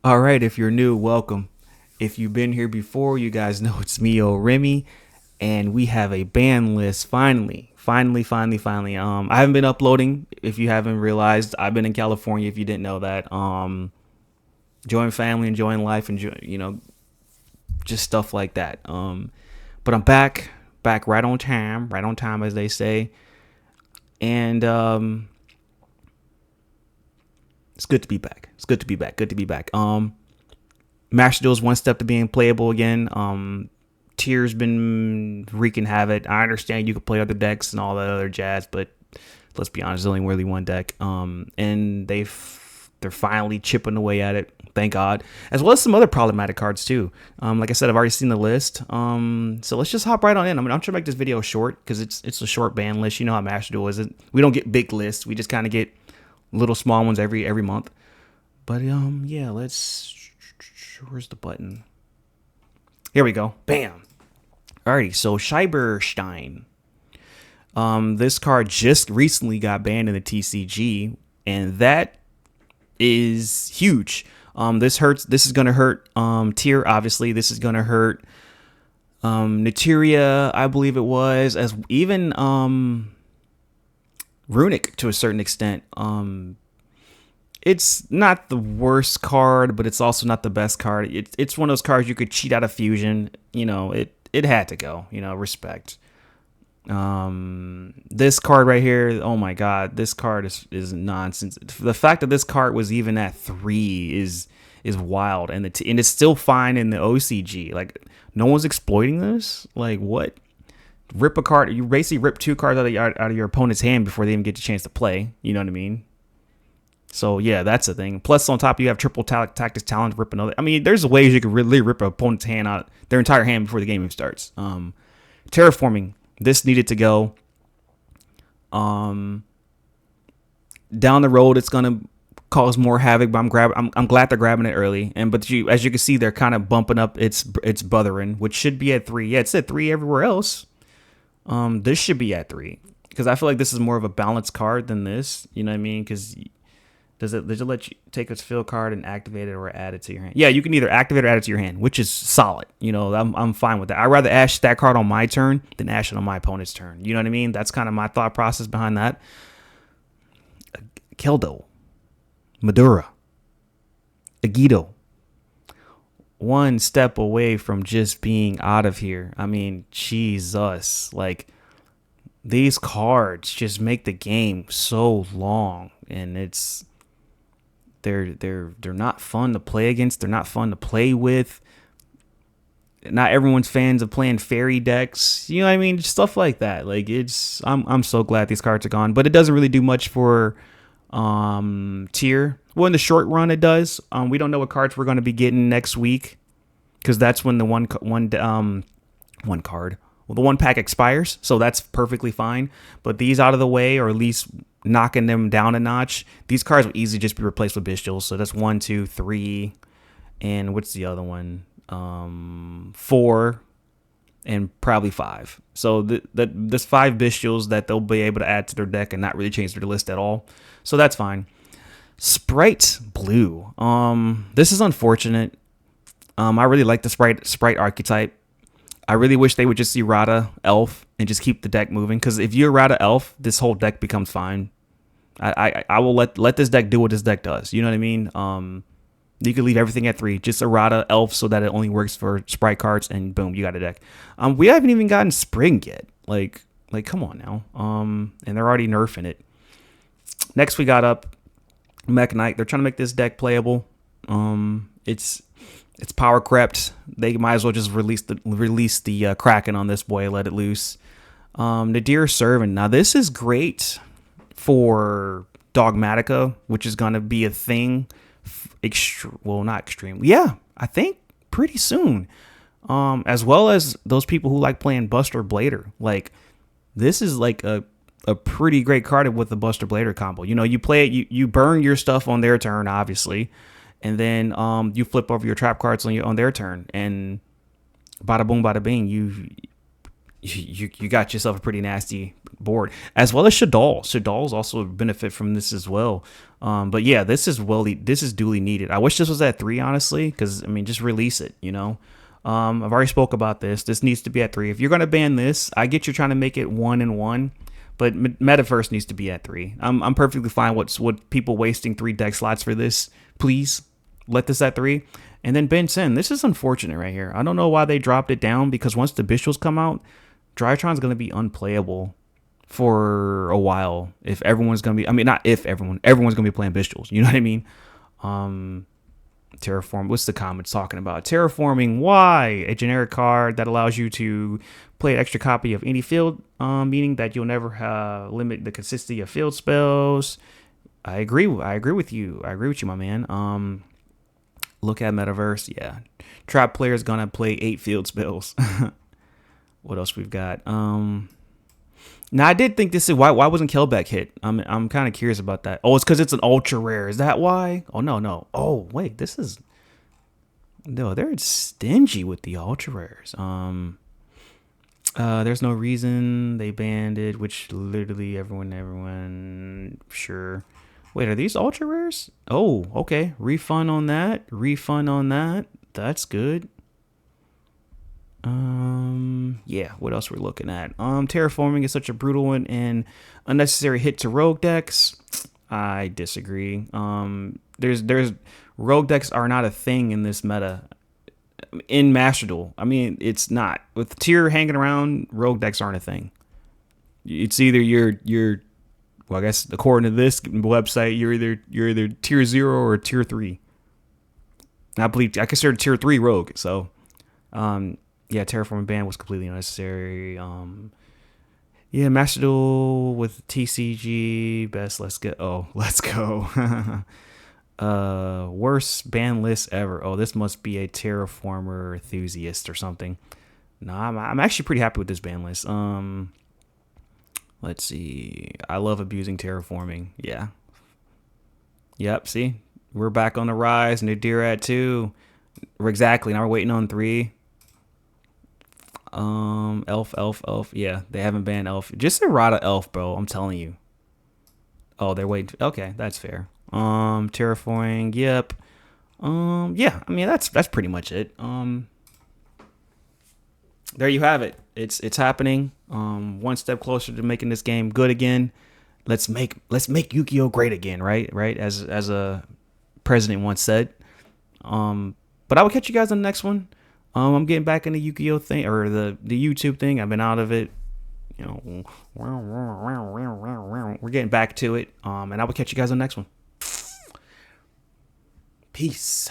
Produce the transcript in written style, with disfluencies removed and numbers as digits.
All right, if you're new, welcome. If you've been here before, you guys know it's me, Remy, and we have a ban list finally. I haven't been uploading. If you haven't realized, I've been in California. If you didn't know that, enjoying family, enjoying life, enjoy, just stuff like that. But I'm back right on time, as they say, and it's good to be back. Good to be back. Master Duel is one step to being playable again. Tier's been wreaking havoc. I understand you could play other decks and all that other jazz, but let's be honest, there's only really one deck. And they're finally chipping away at it. Thank God. As well as some other problematic cards too. Like I said, I've already seen the list. So let's just hop right on in. I'm trying to make this video short because it's a short ban list. You know how Master Duel is. We don't get big lists. We just kind of get little small ones every month. But yeah, where's the button? Here we go. Bam. Alrighty, so Cyber-Stein. This card just recently got banned in the TCG, and that is huge. This is gonna hurt Tier, obviously. This is gonna hurt Neteria, I believe it was, as even Runic to a certain extent. It's not the worst card, but it's also not the best card. It's one of those cards you could cheat out of fusion. It had to go. Respect. This card right here, oh my god, this card is nonsense. The fact that this card was even at 3 is wild, and it's still fine in the OCG. Like, no one's exploiting this. Like, what? Rip a card. You basically rip 2 cards out of your opponent's hand before they even get a chance to play. You know what I mean? So yeah, that's the thing. Plus, on top, you have triple tactics talent, rip another. I mean, there's ways you could really rip an opponent's hand out, their entire hand, before the game even starts. Terraforming, this needed to go. Down the road, it's gonna cause more havoc, but I'm glad they're grabbing it early. But as you can see, they're kind of bumping up its Butherin, which should be at 3. Yeah, it's at 3 everywhere else. This should be at 3 because I feel like this is more of a balanced card than this. You know what I mean? Because does it let you take a field card and activate it or add it to your hand? Yeah, you can either activate or add it to your hand, which is solid. I'm fine with that. I'd rather ash that card on my turn than ash it on my opponent's turn. You know what I mean? That's kind of my thought process behind that. Keldo, Madura, Agido, one step away from just being out of here. I mean, Jesus, like, these cards just make the game so long, and they're not fun to play against. They're not fun to play with. Not everyone's fans of playing fairy decks. You know what I mean? Stuff like that. Like, I'm so glad these cards are gone, but it doesn't really do much for Tier. Well, in the short run, it does. We don't know what cards we're going to be getting next week, because that's when the one card. Well, the one pack expires, so that's perfectly fine. But these out of the way, or at least knocking them down a notch, these cards will easily just be replaced with Bestials. So that's 1, 2, 3, and what's the other one? 4, and probably 5. So there's 5 Bestials that they'll be able to add to their deck and not really change their list at all. So that's fine. Sprite Blue. This is unfortunate. I really like the Sprite archetype. I really wish they would just errata Elf and just keep the deck moving, because if you errata Elf, this whole deck becomes fine. I will let this deck do what this deck does. You know what I mean? You could leave everything at 3. Just errata Elf so that it only works for Sprite cards, and boom, you got a deck. We haven't even gotten Spring yet. Like come on now. And they're already nerfing it. Next we got up Mech Knight. They're trying to make this deck playable. It's power crept. They might as well just release the Kraken on this boy, let it loose. Nadir Servant. Now this is great for Dogmatica, which is gonna be a thing. Well, not extreme. Yeah, I think pretty soon. As well as those people who like playing Buster Blader. Like, this is like a pretty great card with the Buster Blader combo. You play it, you burn your stuff on their turn, obviously. And then you flip over your trap cards on their turn, and bada boom, bada bing. you got yourself a pretty nasty board, as well as Shadal's also benefit from this as well. But yeah, this is duly needed. I wish this was at 3, honestly, because I mean, just release it. I've already spoke about this. This needs to be at 3. If you're gonna ban this, I get you're trying to make it 1 and 1, but Metaverse needs to be at 3. I'm perfectly fine with people wasting 3 deck slots for this. Please let this at 3. And then Ben 10. This is unfortunate right here. I don't know why they dropped it down, because once the Bishals come out, Drytron's going to be unplayable for a while. If everyone's going to be, I mean, not if everyone's going to be playing Bishals. You know what I mean? Terraform, what's the comments talking about? Terraforming, why? A generic card that allows you to play an extra copy of any field, meaning that you'll never limit the consistency of field spells. I agree with you. I agree with you, my man. Look at Metaverse. Yeah. Trap player's going to play 8 field spells. What else we've got? Now I did think this is why wasn't Kelbeck hit? I'm kind of curious about that. Oh, it's because it's an ultra rare. Is that why? Oh no. Oh wait, they're stingy with the ultra rares. There's no reason they banned it, which literally everyone sure. Wait, are these ultra rares? Oh, okay. Refund on that. That's good. Yeah, what else we're looking at? Terraforming is such a brutal and unnecessary hit to rogue decks. I disagree. There's rogue decks are not a thing in this meta. In Master Duel, I mean, it's not. With tier hanging around, rogue decks aren't a thing. It's either you're well, I guess according to this website, you're either tier 0 or tier 3. I believe I consider tier 3 rogue, so yeah, Terraforming ban was completely unnecessary. Yeah, Master Duel with TCG best. Let's go. Worst ban list ever. Oh, this must be a Terraformer enthusiast or something. No, I'm actually pretty happy with this ban list. Let's see. I love abusing terraforming. Yeah. Yep. See, we're back on the rise. Nadir at 2. Exactly. Now we're waiting on 3. Elf. Yeah, they haven't banned Elf. Just errata Elf, bro. I'm telling you. Oh, they're waiting. Okay, that's fair. Terraforming. Yep. Yeah. I mean, that's pretty much it. There you have it. It's happening. One step closer to making this game good again. Let's make Yu-Gi-Oh great again, right? Right? As a president once said. But I will catch you guys on the next one. I'm getting back in the Yu-Gi-Oh thing, or the YouTube thing. I've been out of it. We're getting back to it. And I will catch you guys on the next one. Peace.